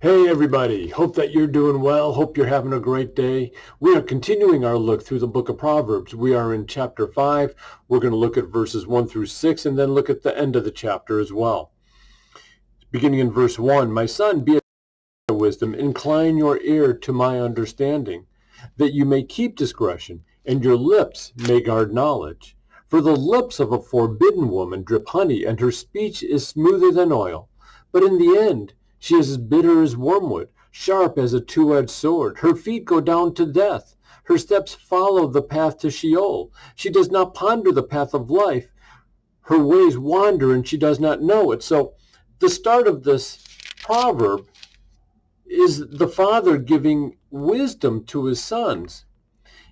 Hey everybody, hope that you're doing well. Hope you're having a great day. We are continuing our look through the book of Proverbs. We are in chapter 5. We're going to look at verses 1 through 6 and then look at the end of the chapter as well. Beginning in verse 1, "My son, be a wisdom, incline your ear to my understanding, that you may keep discretion, and your lips may guard knowledge. For the lips of a forbidden woman drip honey, and her speech is smoother than oil. But in the end, she is as bitter as wormwood, sharp as a two-edged sword. Her feet go down to death. Her steps follow the path to Sheol. She does not ponder the path of life. Her ways wander, and she does not know it." So the start of this proverb is the father giving wisdom to his sons.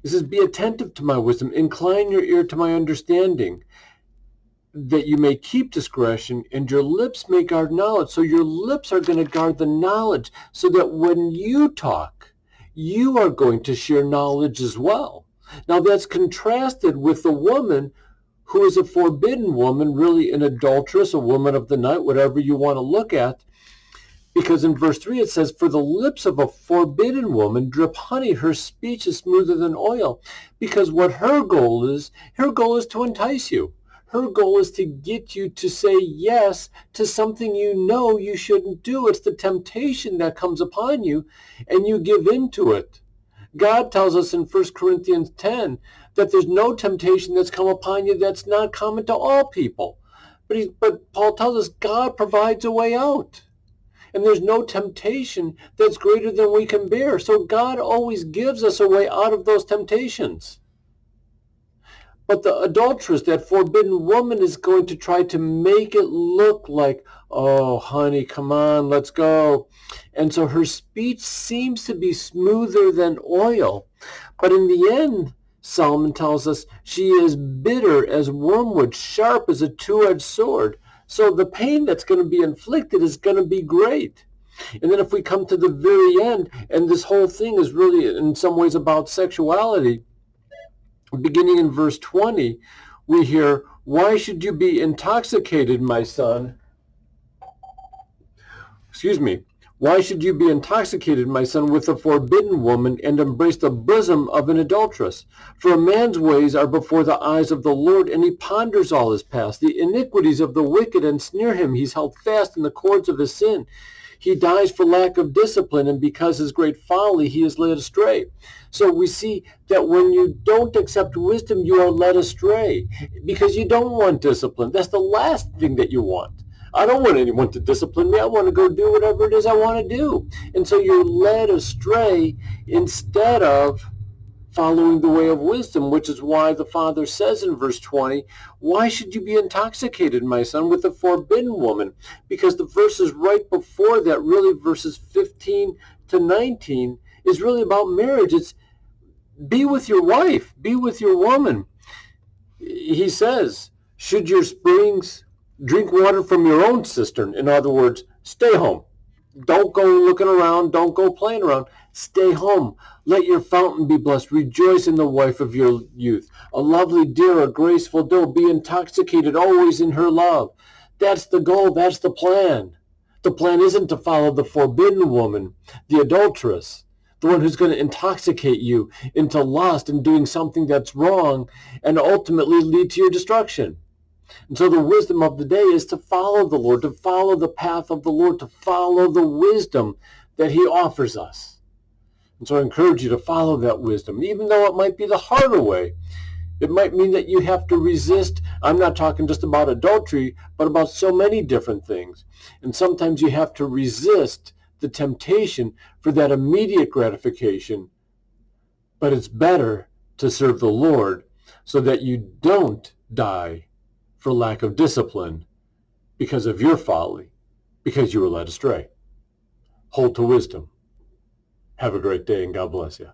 He says, "Be attentive to my wisdom, incline your ear to my understanding, that you may keep discretion, and your lips may guard knowledge." So your lips are going to guard the knowledge, so that when you talk, you are going to share knowledge as well. Now that's contrasted with the woman who is a forbidden woman, really an adulteress, a woman of the night, whatever you want to look at. Because in verse 3 it says, "For the lips of a forbidden woman drip honey, her speech is smoother than oil." Because what her goal is to entice you. Her goal is to get you to say yes to something you know you shouldn't do. It's the temptation that comes upon you, and you give in to it. God tells us in 1 Corinthians 10 that there's no temptation that's come upon you that's not common to all people. But Paul tells us God provides a way out. And there's no temptation that's greater than we can bear. So God always gives us a way out of those temptations. But the adulteress, that forbidden woman, is going to try to make it look like, "Oh, honey, come on, let's go." And so her speech seems to be smoother than oil. But in the end, Solomon tells us, she is bitter as wormwood, sharp as a two-edged sword. So the pain that's going to be inflicted is going to be great. And then if we come to the very end, and this whole thing is really in some ways about sexuality, beginning in verse 20, we hear, "Why should you be intoxicated, my son?" "Why should you be intoxicated, my son, with a forbidden woman, and embrace the bosom of an adulteress? For a man's ways are before the eyes of the Lord, and he ponders all his past. The iniquities of the wicked ensnare him. He's held fast in the cords of his sin. He dies for lack of discipline, and because his great folly he is led astray." So we see that when you don't accept wisdom, you are led astray because you don't want discipline. That's the last thing that you want. I don't want anyone to discipline me. I want to go do whatever it is I want to do. And so you're led astray instead of following the way of wisdom, which is why the father says in verse 20, "Why should you be intoxicated, my son, with a forbidden woman?" Because the verses right before that, really verses 15 to 19, is really about marriage. It's be with your wife, be with your woman. He says, "Should your springs drink water from your own cistern?" In other words, stay home. Don't go looking around. Don't go playing around. Stay home. Let your fountain be blessed. Rejoice in the wife of your youth. A lovely deer, a graceful doe. Be intoxicated always in her love. That's the goal. That's the plan. The plan isn't to follow the forbidden woman, the adulteress, the one who's going to intoxicate you into lust and doing something that's wrong and ultimately lead to your destruction. And so the wisdom of the day is to follow the Lord, to follow the path of the Lord, to follow the wisdom that he offers us. And so I encourage you to follow that wisdom, even though it might be the harder way. It might mean that you have to resist. I'm not talking just about adultery, but about so many different things. And sometimes you have to resist the temptation for that immediate gratification. But it's better to serve the Lord so that you don't die for lack of discipline because of your folly, because you were led astray. Hold to wisdom. Have a great day, and God bless you.